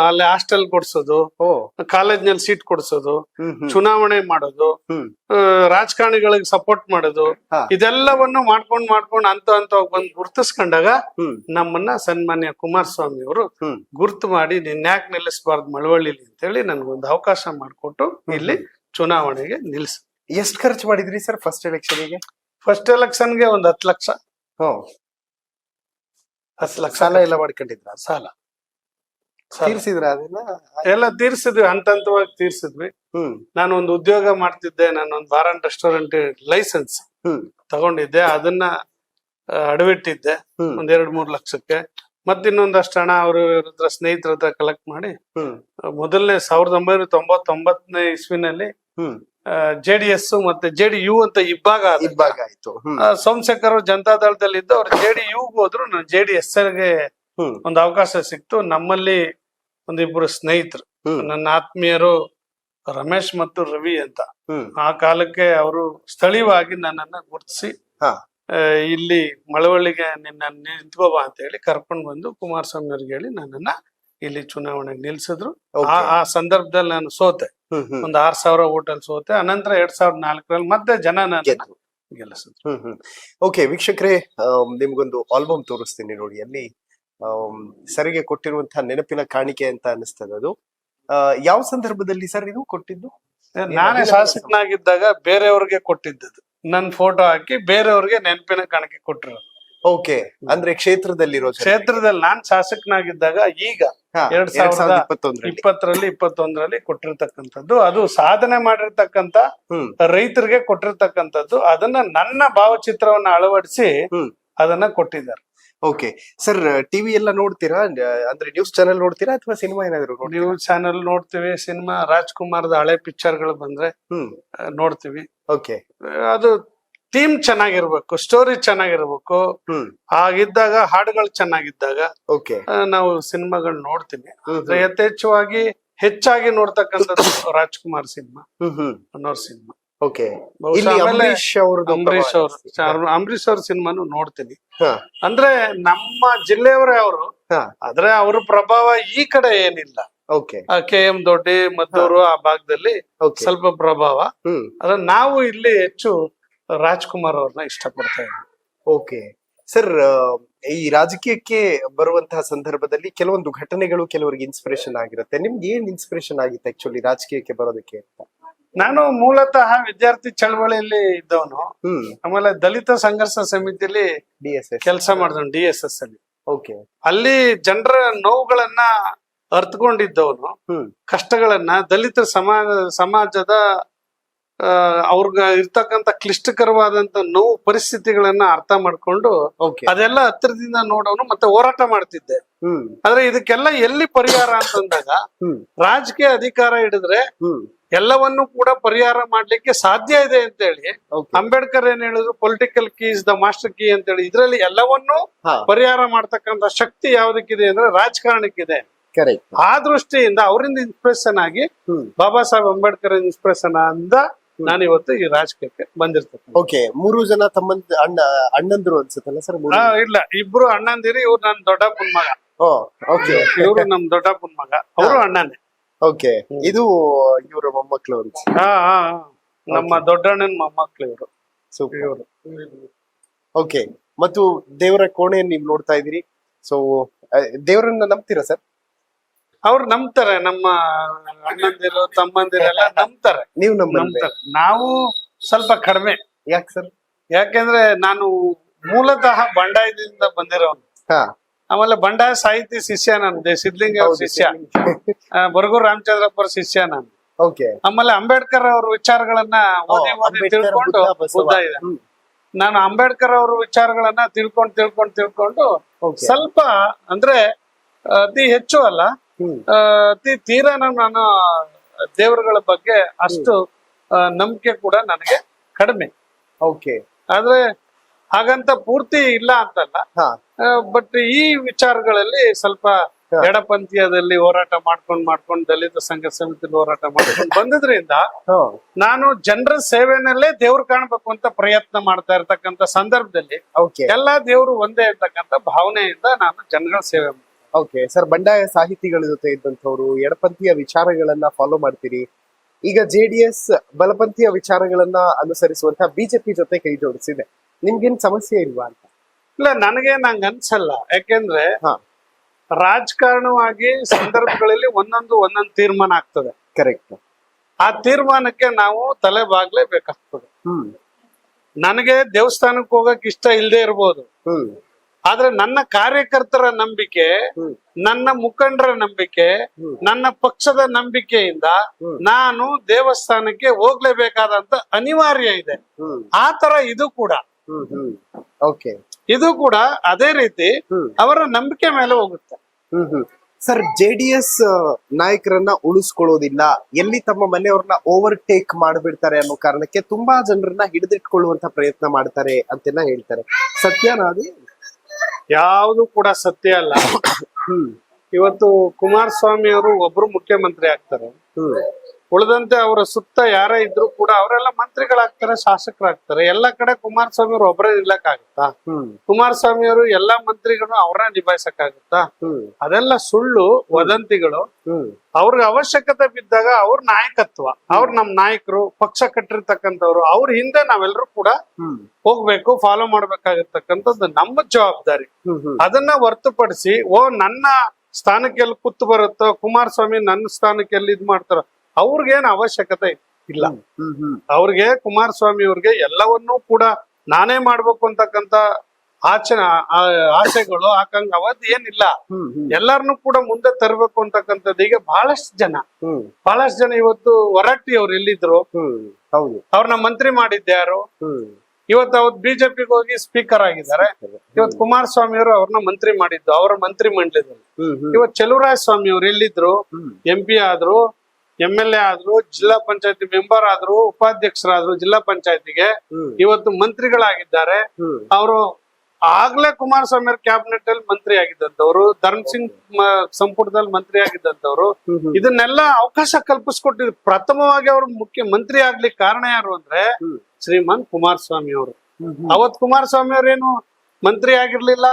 ಅಲ್ಲಿ ಹಾಸ್ಟೆಲ್ ಕೊಡ್ಸೋದು, ಕಾಲೇಜ್ನಲ್ಲಿ ಸೀಟ್ ಕೊಡ್ಸೋದು, ಚುನಾವಣೆ ಮಾಡೋದು, ರಾಜಕಾರಣಿಗಳಿಗೆ ಸಪೋರ್ಟ್ ಮಾಡೋದು, ಇದೆಲ್ಲವನ್ನು ಮಾಡ್ಕೊಂಡ್ ಅಂತ ಬಂದು ಗುರ್ತಿಸ್ಕೊಂಡಾಗ ನಮ್ಮನ್ನ ಸನ್ಮಾನ್ಯ ಕುಮಾರಸ್ವಾಮಿ ಅವರು ಗುರ್ತು ಮಾಡಿ, ನಿನ್ಯಾಕ್ ನಿಲ್ಲಿಸಬಾರ್ದು ಮಳವಳ್ಳಿಲಿ ಅಂತೇಳಿ ನನ್ಗೊಂದು ಅವಕಾಶ ಮಾಡಿಕೊಟ್ಟು ಇಲ್ಲಿ ಚುನಾವಣೆಗೆ ನಿಲ್ಸ. ಎಷ್ಟು ಖರ್ಚು ಮಾಡಿದ್ರಿ ಸರ್ ಫಸ್ಟ್ ಎಲೆಕ್ಷನ್ಗೆ? ಫಸ್ಟ್ ಎಲೆಕ್ಷನ್ಗೆ ಒಂದು 10 ಲಕ್ಷ. 10 ಲಕ್ಷ ಸಾಲ ಎಲ್ಲ ಮಾಡ್ಕೊಂಡಿದ್ರ? ಸಾಲ ತೀರ್ಸಿದ್ರ? ಅದನ್ನ ಎಲ್ಲ ತೀರ್ಸಿದ್ವಿ, ಹಂತವಾಗಿ ತೀರ್ಸಿದ್ವಿ. ನಾನು ಒಂದು ಉದ್ಯೋಗ ಮಾಡ್ತಿದ್ದೆ, ನಾನೊಂದು ಬಾರ್ ಅಂಡ್ ರೆಸ್ಟೋರೆಂಟ್ ಲೈಸೆನ್ಸ್ ತಗೊಂಡಿದ್ದೆ, ಅದನ್ನ ಅಡವಿಟ್ಟಿದ್ದೆ ಒಂದ್ 2-3 ಲಕ್ಷಕ್ಕೆ. ಮತ್ತಿನ್ನೊಂದಷ್ಟು ಹಣ ಅವ್ರ ಹತ್ರ ಸ್ನೇಹಿತರ ಹತ್ರ ಕಲೆಕ್ಟ್ ಮಾಡಿ ಮೊದಲನೇ 1999ನೇ ಇಸ್ವಿನಲ್ಲಿ JDS ಮತ್ತೆ JDU ಅಂತ ಇಬ್ಬಾಗ ಆಯ್ತು. ಸೋಮಶೇಖರ್ ಜನತಾದಳದಲ್ಲಿ ಇದ್ದು ಅವ್ರು JDU ಹೋದ್ರು, ನಾನು JDS ಗೆ ಒಂದು ಅವಕಾಶ ಸಿಕ್ತು. ನಮ್ಮಲ್ಲಿ ಒಂದಿಬ್ರು ಸ್ನೇಹಿತರು, ನನ್ನ ಆತ್ಮೀಯರು ರಮೇಶ್ ಮತ್ತು ರವಿ ಅಂತ, ಆ ಕಾಲಕ್ಕೆ ಅವರು ಸ್ಥಳೀಯವಾಗಿ ನನ್ನನ್ನ ಗುರ್ತಿಸಿ ಇಲ್ಲಿ ಮಳವಳ್ಳಿಗೆ ನಿಂತ್ಕೋಬಾ ಅಂತ ಹೇಳಿ ಕರ್ಕೊಂಡ್ ಬಂದು ಕುಮಾರಸ್ವಾಮಿ ಅವ್ರಿಗೆ ಹೇಳಿ ನನ್ನನ್ನ ಇಲ್ಲಿ ಚುನಾವಣೆಗೆ ನಿಲ್ಸಿದ್ರು. ಆ ಸಂದರ್ಭದಲ್ಲಿ ನಾನು ಸೋತೆ, ಒಂದ್ 6,000 ಓಟಲ್ಲಿ ಸೋತೆ. ಅನಂತರ 2004ರಲ್ಲಿ ಮತ್ತೆ ಜನ ಗೆಲ್ಲಿಸಿದ್ರು. ಓಕೆ ವೀಕ್ಷಕರೇ, ನಿಮ್ಗೊಂದು ಆಲ್ಬಮ್ ತೋರಿಸ್ತೀನಿ ನೋಡಿ. ಅಲ್ಲಿ ಸರಿಗೆ ಕೊಟ್ಟಿರುವಂತಹ ನೆನಪಿನ ಕಾಣಿಕೆ ಅಂತ ಅನಿಸ್ತದೆ. ಅದು ಯಾವ ಸಂದರ್ಭದಲ್ಲಿ ಸರ್ ಇದು ಕೊಟ್ಟಿದ್ದು? ನಾನೇ ಶಾಸಕನಾಗಿದ್ದಾಗ ಬೇರೆಯವ್ರಿಗೆ ಕೊಟ್ಟಿದ್ದದು. ನನ್ ಫೋಟೋ ಹಾಕಿ ಬೇರೆಯವ್ರಿಗೆ ನೆನಪಿನ ಕಾಣಿಕೆ ಕೊಟ್ಟಿರೋದು. ಓಕೆ, ಅಂದ್ರೆ ಕ್ಷೇತ್ರದಲ್ಲಿ ನಾನ್ ಶಾಸಕನಾಗಿದ್ದಾಗ ಈಗ 2020ರಲ್ಲಿ 21ರಲ್ಲಿ ಕೊಟ್ಟಿರ್ತಕ್ಕಂಥದ್ದು. ಅದು ಸಾಧನೆ ಮಾಡಿರ್ತಕ್ಕಂಥ ರೈತರಿಗೆ ಕೊಟ್ಟಿರ್ತಕ್ಕಂಥದ್ದು. ಅದನ್ನ ನನ್ನ ಭಾವಚಿತ್ರವನ್ನ ಅಳವಡಿಸಿ ಅದನ್ನ ಕೊಟ್ಟಿದ್ದಾರೆ. ಓಕೆ ಸರ್, ಟಿವಿ ಎಲ್ಲ ನೋಡ್ತೀರಾ? ಅಂದ್ರೆ ನ್ಯೂಸ್ ಚಾನೆಲ್ ನೋಡ್ತೀರಾ ಅಥವಾ ಸಿನಿಮಾ ಏನಾದ್ರು? ನ್ಯೂಸ್ ಚಾನೆಲ್ ನೋಡ್ತೀವಿ, ಸಿನಿಮಾ ರಾಜ್ಕುಮಾರ್ದ ಹಳೆ ಪಿಕ್ಚರ್ಗಳು ಬಂದ್ರೆ ನೋಡ್ತೀವಿ. ಓಕೆ, ಅದು ಥೀಮ್ ಚೆನ್ನಾಗಿರ್ಬೇಕು, ಸ್ಟೋರಿ ಚೆನ್ನಾಗಿರ್ಬೇಕು, ಆಗಿದ್ದಾಗ ಹಾಡುಗಳು ಚೆನ್ನಾಗಿದ್ದಾಗ ನಾವು ಸಿನಿಮಾಗಳು ನೋಡ್ತೀವಿ. ಯಥೇಚ್ಛವಾಗಿ ಹೆಚ್ಚಾಗಿ ನೋಡ್ತಕ್ಕಂಥದ್ದು ರಾಜ್ಕುಮಾರ್ ಸಿನಿಮಾ, ಅನ್ನೋರ್ ಸಿನಿಮಾ. ಅಂಬರೀಶ್ ಅವ್ರ ಸಿನಿಮಾನು ನೋಡ್ತೀನಿ. ಅಂದ್ರೆ ನಮ್ಮ ಜಿಲ್ಲೆಯವರೇ ಅವರು, ಆದ್ರೆ ಅವ್ರ ಪ್ರಭಾವ ಈ ಕಡೆ ಏನಿಲ್ಲ. KM ದೊಡ್ಡಿ, ಮದ್ದೂರು ಆ ಭಾಗದಲ್ಲಿ ಸ್ವಲ್ಪ ಪ್ರಭಾವ. ಅದ್ರ ನಾವು ಇಲ್ಲಿ ಹೆಚ್ಚು ರಾಜ್ಕುಮಾರ್ ಅವ್ರನ್ನ ಇಷ್ಟಪಡ್ತಾ ಇದ್ದೀವಿ. ಓಕೆ ಸರ್, ಈ ರಾಜಕೀಯಕ್ಕೆ ಬರುವಂತಹ ಸಂದರ್ಭದಲ್ಲಿ ಕೆಲವೊಂದು ಘಟನೆಗಳು ಕೆಲವರಿಗೆ ಇನ್ಸ್ಪಿರೇಷನ್ ಆಗಿರುತ್ತೆ. ನಿಮ್ಗೆ ಏನ್ ಇನ್ಸ್ಪಿರೇಷನ್ ಆಗಿತ್ತು ಆಕ್ಚುಲಿ ರಾಜಕೀಯಕ್ಕೆ ಬರೋದಕ್ಕೆ ಅಂತ? ನಾನು ಮೂಲತಃ ವಿದ್ಯಾರ್ಥಿ ಚಳವಳಿಯಲ್ಲಿ ಇದ್ದವನು. ಆಮೇಲೆ ದಲಿತ ಸಂಘರ್ಷ ಸಮಿತಿಯಲ್ಲಿ ಕೆಲಸ ಮಾಡಿದವನು, DSS ಅಲ್ಲಿ. ಓಕೆ. ಅಲ್ಲಿ ಜನರ ನೋವುಗಳನ್ನ ಅರ್ಥಕೊಂಡಿದ್ದವನು, ಕಷ್ಟಗಳನ್ನ ದಲಿತ ಸಮಾಜದ ಅವ್ರಿಗೆ ಇರ್ತಕ್ಕಂತ ಕ್ಲಿಷ್ಟಕರವಾದಂತ ನೋವು ಪರಿಸ್ಥಿತಿಗಳನ್ನ ಅರ್ಥ ಮಾಡ್ಕೊಂಡು ಅದೆಲ್ಲ ಹತ್ತಿರದಿಂದ ನೋಡೋನು ಮತ್ತೆ ಹೋರಾಟ ಮಾಡ್ತಿದ್ದೆ. ಆದ್ರೆ ಇದಕ್ಕೆಲ್ಲ ಎಲ್ಲಿ ಪರಿಹಾರ ಅಂತಂದಾಗ ರಾಜಕೀಯ ಅಧಿಕಾರ ಹಿಡಿದ್ರೆ ಎಲ್ಲವನ್ನೂ ಕೂಡ ಪರಿಹಾರ ಮಾಡ್ಲಿಕ್ಕೆ ಸಾಧ್ಯ ಇದೆ ಅಂತ ಹೇಳಿ ಅಂಬೇಡ್ಕರ್ ಏನ್ ಹೇಳಿದ್ರು, political key is the master key ಅಂತ ಹೇಳಿ. ಇದ್ರಲ್ಲಿ ಎಲ್ಲವನ್ನೂ ಪರಿಹಾರ ಮಾಡ್ತಕ್ಕಂತ ಶಕ್ತಿ ಯಾವ್ದಕ್ಕಿದೆ ಅಂದ್ರೆ ರಾಜಕಾರಣಕ್ಕಿದೆ. ಆ ದೃಷ್ಟಿಯಿಂದ ಅವರಿಂದ ಇನ್ಸ್ಪಿರೇಷನ್ ಆಗಿ ಬಾಬಾ ಸಾಹೇಬ್ ಅಂಬೇಡ್ಕರ್ ಇನ್ಸ್ಪಿರೇಷನ್ ಅಂದ ನಾನು ಇವತ್ತು ಈ ರಾಜಕೀಯಕ್ಕೆ ಬಂದಿರ್ತೇನೆ. ಓಕೆ. 3 ಜನ ಅಣ್ಣಂದ್ರು ಅನ್ಸುತ್ತಲ್ಲ ಸರ್? ಇಲ್ಲ, ಇಬ್ರು ಅಣ್ಣಂದಿರಿ. ಇವ್ರು ನನ್ ದೊಡ್ಡಪ್ಪನ ಮಗ. ಇವ್ರು ನಮ್ ದೊಡ್ಡಪ್ಪನ ಮಗ, ಅವರು ಅಣ್ಣನೇ. ಓಕೆ. ಇದು ಇವ್ರ ಮೊಮ್ಮಕ್ಳು ಅಂತ? ನಮ್ಮ ದೊಡ್ಡಣ್ಣನ ಮೊಮ್ಮಕ್ಳು ಇವರು. ಇವರು ಓಕೆ. ಮತ್ತು ದೇವರ ಕೋಣೆಯನ್ನು ನೀವು ನೋಡ್ತಾ ಇದೀರಿ. ಸೊ ದೇವರನ್ನ ನಂಬ್ತೀರಾ ಸರ್? ಅವ್ರು ನಂಬ್ತಾರೆ, ನಮ್ಮ ಅಣ್ಣಂದಿರು ತಮ್ಮಂದಿರೆಲ್ಲ ನಂಬ್ತಾರೆ. ನೀವು ನಂಬ್ತಾರೆ, ನಾವು ಸ್ವಲ್ಪ ಕಡಿಮೆ. ಯಾಕೆ ಸರ್? ಯಾಕೆಂದ್ರೆ ನಾನು ಮೂಲತಃ ಬಂಡಾಯದಿಂದ ಬಂದಿರೋನು. ಆಮೇಲೆ ಬಂಡಾಯ ಸಾಹಿತಿ ಶಿಷ್ಯ ನಾನು, ಸಿದ್ಲಿಂಗ ಅವ್ರ ಶಿಷ್ಯ, ಬರಗೂರು ರಾಮಚಂದ್ರಪ್ಪ ಅವ್ರ ಶಿಷ್ಯ ನಾನು. ಆಮೇಲೆ ಅಂಬೇಡ್ಕರ್ ಅವ್ರ ವಿಚಾರಗಳನ್ನ ಓದಿ ತಿಳ್ಕೊಂಡು ಬುದ್ಧ ಇದೆ. ನಾನು ಅಂಬೇಡ್ಕರ್ ಅವ್ರ ವಿಚಾರಗಳನ್ನ ತಿಳ್ಕೊಂಡು ಸ್ವಲ್ಪ ಅಂದ್ರೆ ಅತಿ ಹೆಚ್ಚು ಅಲ್ಲ, ಅತಿ ತೀರಾ ನಾನು ದೇವರುಗಳ ಬಗ್ಗೆ ಅಷ್ಟು ನಂಬಿಕೆ ಕೂಡ ನನಗೆ ಕಡಿಮೆ. ಆದ್ರೆ ಹಾಗಂತ ಪೂರ್ತಿ ಇಲ್ಲ ಅಂತಲ್ಲ, ಬಟ್ ಈ ವಿಚಾರಗಳಲ್ಲಿ ಸ್ವಲ್ಪ ಎಡಪಂಥೀಯದಲ್ಲಿ ಹೋರಾಟ ಮಾಡ್ಕೊಂಡು ದಲಿತ ಸಂಘ ಸಮಿತಿಲಿ ಹೋರಾಟ ಮಾಡ್ಕೊಂಡು ಬಂದಿದ್ರಿಂದ ನಾನು ಜನರ ಸೇವೆನಲ್ಲೇ ದೇವ್ರು ಕಾಣ್ಬೇಕು ಅಂತ ಪ್ರಯತ್ನ ಮಾಡ್ತಾ ಇರ್ತಕ್ಕಂಥ ಸಂದರ್ಭದಲ್ಲಿ ಎಲ್ಲಾ ದೇವ್ರು ಒಂದೇ ಇರ್ತಕ್ಕಂಥ ಭಾವನೆಯಿಂದ ನಾನು ಜನಗಳ ಸೇವೆ ಮಾಡ್ತೀನಿ. ಓಕೆ ಸರ್, ಬಂಡಾಯ ಸಾಹಿತಿಗಳ ಜೊತೆ ಇದ್ದಂಥವ್ರು ಎಡಪಂಥೀಯ ವಿಚಾರಗಳನ್ನ ಫಾಲೋ ಮಾಡ್ತೀರಿ. ಈಗ JDS ಬಲಪಂಥೀಯ ವಿಚಾರಗಳನ್ನ ಅನುಸರಿಸುವಂತ ಬಿಜೆಪಿ ಜೊತೆ ಕೈ ಜೋಡಿಸಿದೆ. ನಿಮ್ಗೇನ್ ಸಮಸ್ಯೆ ಇಲ್ವಾ ಅಂತ? ಇಲ್ಲ, ನನಗೇನ್ ಅನ್ಸಲ್ಲ. ಯಾಕೆಂದ್ರೆ ರಾಜಕಾರಣವಾಗಿ ಸಂದರ್ಭಗಳಲ್ಲಿ ಒಂದೊಂದು ತೀರ್ಮಾನ ಆಗ್ತದೆ. ಕರೆಕ್ಟ್. ಆ ತೀರ್ಮಾನಕ್ಕೆ ನಾವು ತಲೆ ಬಾಗ್ಲೇಬೇಕಾಗ್ತದೆ. ನನಗೆ ದೇವಸ್ಥಾನಕ್ಕೆ ಹೋಗಕ್ ಇಷ್ಟ ಇಲ್ಲದೆ ಇರ್ಬೋದು, ಆದ್ರೆ ನನ್ನ ಕಾರ್ಯಕರ್ತರ ನಂಬಿಕೆ, ನನ್ನ ಮುಖಂಡರ ನಂಬಿಕೆ, ನನ್ನ ಪಕ್ಷದ ನಂಬಿಕೆಯಿಂದ ನಾನು ದೇವಸ್ಥಾನಕ್ಕೆ ಹೋಗ್ಲೇಬೇಕಾದಂತ ಅನಿವಾರ್ಯ ಇದೆ. ಆ ತರ ಇದು ಕೂಡ ಇದು ಕೂಡ ಅದೇ ರೀತಿ ಅವರ ನಂಬಿಕೆ ಮೇಲೆ ಹೋಗುತ್ತೆ. ಸರ್, JDS ನಾಯಕರನ್ನ ಉಳಿಸ್ಕೊಳ್ಳೋದಿಲ್ಲ, ಎಲ್ಲಿ ತಮ್ಮ ಮನೆಯವ್ರನ್ನ ಓವರ್ಟೇಕ್ ಮಾಡ್ಬಿಡ್ತಾರೆ ಅನ್ನೋ ಕಾರಣಕ್ಕೆ ತುಂಬಾ ಜನರನ್ನ ಹಿಡಿದಿಟ್ಕೊಳ್ಳುವಂತ ಪ್ರಯತ್ನ ಮಾಡ್ತಾರೆ ಅಂತೆಲ್ಲ ಹೇಳ್ತಾರೆ. ಸತ್ಯನಾ ಅದು? ಯಾವುದು ಕೂಡ ಸತ್ಯ ಅಲ್ಲ. ಇವತ್ತು ಕುಮಾರಸ್ವಾಮಿ ಅವರು ಒಬ್ರು ಮುಖ್ಯಮಂತ್ರಿ ಆಗ್ತಾರೆ, ಉಳಿದಂತೆ ಅವರ ಸುತ್ತ ಯಾರೇ ಇದ್ರು ಕೂಡ ಅವರೆಲ್ಲ ಮಂತ್ರಿಗಳಾಗ್ತಾರೆ, ಶಾಸಕರಾಗ್ತಾರೆ. ಎಲ್ಲ ಕಡೆ ಕುಮಾರಸ್ವಾಮಿ ಅವರು ಒಬ್ಬರೇ ನಿಲ್ಲಕ್ಕಾಗುತ್ತಾ? ಕುಮಾರಸ್ವಾಮಿ ಅವರು ಎಲ್ಲಾ ಮಂತ್ರಿಗಳು ಅವ್ರನ್ನ ನಿಭಾಯಿಸಕ್ಕಾಗುತ್ತಾ? ಅದೆಲ್ಲ ಸುಳ್ಳು ವದಂತಿಗಳು. ಅವ್ರಿಗೆ ಅವಶ್ಯಕತೆ ಬಿದ್ದಾಗ ಅವ್ರ ನಾಯಕತ್ವ, ಅವ್ರ ನಮ್ ನಾಯಕರು, ಪಕ್ಷ ಕಟ್ಟಿರ್ತಕ್ಕಂಥವ್ರು, ಅವ್ರ ಹಿಂದೆ ನಾವೆಲ್ಲರೂ ಕೂಡ ಹೋಗ್ಬೇಕು, ಫಾಲೋ ಮಾಡ್ಬೇಕಾಗಿರ್ತಕ್ಕಂಥದ್ದು ನಮ್ಮ ಜವಾಬ್ದಾರಿ. ಅದನ್ನ ಹೊರತುಪಡಿಸಿ ನನ್ನ ಸ್ಥಾನಕ್ಕೆ ಎಲ್ಲಿ ಕೂತು ಬರುತ್ತೋ, ಕುಮಾರಸ್ವಾಮಿ ನನ್ನ ಸ್ಥಾನಕ್ಕೆ ಎಲ್ಲಿ ಇದ್ ಮಾಡ್ತಾರೋ, ಅವ್ರಿಗೇನ್ ಅವಶ್ಯಕತೆ ಇಲ್ಲ. ಅವ್ರಿಗೆ ಕುಮಾರಸ್ವಾಮಿ ಅವ್ರಿಗೆ ಎಲ್ಲವನ್ನೂ ಕೂಡ ನಾನೇ ಮಾಡ್ಬೇಕು ಅಂತಕ್ಕಂತ ಆಸೆಗಳು ಆಕಾಂಕ್ಷೆ ಅವತ್ತು ಏನಿಲ್ಲ. ಎಲ್ಲಾರನು ಕೂಡ ಮುಂದೆ ತರಬೇಕು ಅಂತಕ್ಕಂಥದ್ದು ಈಗ ಬಹಳಷ್ಟು ಜನ ಇವತ್ತು ಹೊರಟ್ಟಿ ಅವ್ರು ಎಲ್ಲಿದ್ರು, ಅವ್ರನ್ನ ಮಂತ್ರಿ ಮಾಡಿದ್ಯಾರು? ಇವತ್ತು ಅವತ್ತು ಬಿಜೆಪಿಗೆ ಹೋಗಿ ಸ್ಪೀಕರ್ ಆಗಿದ್ದಾರೆ. ಇವತ್ತು ಕುಮಾರಸ್ವಾಮಿ ಅವರು ಅವ್ರನ್ನ ಮಂತ್ರಿ ಮಾಡಿದ್ದು ಅವರ ಮಂತ್ರಿ ಮಂಡಲದಲ್ಲಿ. ಇವತ್ತು ಚಲುವರಾಯ ಸ್ವಾಮಿ ಅವ್ರು ಎಲ್ಲಿದ್ರು? MP ಆದ್ರು, MLA ಆದ್ರು, ಜಿಲ್ಲಾ ಪಂಚಾಯತಿ ಮೆಂಬರ್ ಆದ್ರು, ಉಪಾಧ್ಯಕ್ಷರಾದ್ರು ಜಿಲ್ಲಾ ಪಂಚಾಯತಿಗೆ. ಇವತ್ತು ಮಂತ್ರಿಗಳಾಗಿದ್ದಾರೆ. ಅವರು ಆಗ್ಲೇ ಕುಮಾರಸ್ವಾಮಿ ಅವ್ರ ಕ್ಯಾಬಿನೆಟ್ ಅಲ್ಲಿ ಮಂತ್ರಿ ಆಗಿದ್ದಂತವ್ರು, ಧರ್ಮಸಿಂಗ್ ಸಂಪುಟದಲ್ಲಿ ಮಂತ್ರಿ ಆಗಿದ್ದಂತವ್ರು. ಇದನ್ನೆಲ್ಲ ಅವಕಾಶ ಕಲ್ಪಿಸ್ಕೊಟ್ಟಿದ್ರು. ಪ್ರಥಮವಾಗಿ ಅವ್ರು ಮಂತ್ರಿ ಆಗ್ಲಿಕ್ಕೆ ಕಾರಣ ಯಾರು ಅಂದ್ರೆ ಶ್ರೀಮಾನ್ ಕುಮಾರಸ್ವಾಮಿ ಅವರು. ಅವತ್ ಕುಮಾರಸ್ವಾಮಿ ಅವ್ರೇನು ಮಂತ್ರಿ ಆಗಿರ್ಲಿಲ್ಲ,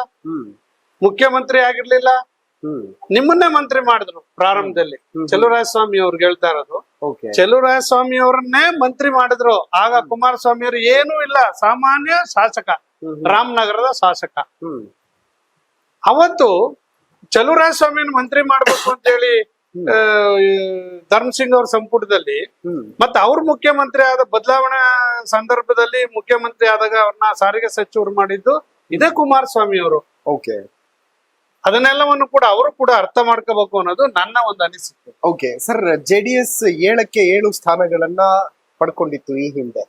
ಮುಖ್ಯಮಂತ್ರಿ ಆಗಿರ್ಲಿಲ್ಲ, ನಿಮ್ಮನ್ನೇ ಮಂತ್ರಿ ಮಾಡಿದ್ರು ಪ್ರಾರಂಭದಲ್ಲಿ. ಚಲುವರಾಯಸ್ವಾಮಿ ಅವ್ರಿಗೆ ಹೇಳ್ತಾ ಇರೋದು, ಚಲುವರಾಯಸ್ವಾಮಿ ಅವ್ರನ್ನೇ ಮಂತ್ರಿ ಮಾಡಿದ್ರು. ಆಗ ಕುಮಾರಸ್ವಾಮಿ ಅವರು ಏನೂ ಇಲ್ಲ, ಸಾಮಾನ್ಯ ಶಾಸಕ, ರಾಮನಗರದ ಶಾಸಕ. ಅವತ್ತು ಚಲುವರಾಯಸ್ವಾಮಿಯನ್ನು ಮಂತ್ರಿ ಮಾಡ್ಬೇಕು ಅಂತ ಹೇಳಿ ಧರ್ಮಸಿಂಗ್ ಅವ್ರ ಸಂಪುಟದಲ್ಲಿ, ಮತ್ತೆ ಅವ್ರ ಮುಖ್ಯಮಂತ್ರಿ ಆದ ಬದಲಾವಣೆ ಸಂದರ್ಭದಲ್ಲಿ ಮುಖ್ಯಮಂತ್ರಿ ಆದಾಗ ಅವ್ರನ್ನ ಸಾರಿಗೆ ಸಚಿವರು ಮಾಡಿದ್ದು ಇದೇ ಕುಮಾರಸ್ವಾಮಿ ಅವರು. ಅದನ್ನೆಲ್ಲವನ್ನು ಕೂಡ ಅವರು ಕೂಡ ಅರ್ಥ ಮಾಡ್ಕೋಬೇಕು ಅನ್ನೋದು ನನ್ನ ಒಂದು ಅನಿಸಿಕೆ. ಓಕೆ ಸರ್, JDS 7ಕ್ಕೆ 7 ಸ್ಥಾನಗಳನ್ನ ಪಡ್ಕೊಂಡಿತ್ತು ಈ ಹಿಂದೆ.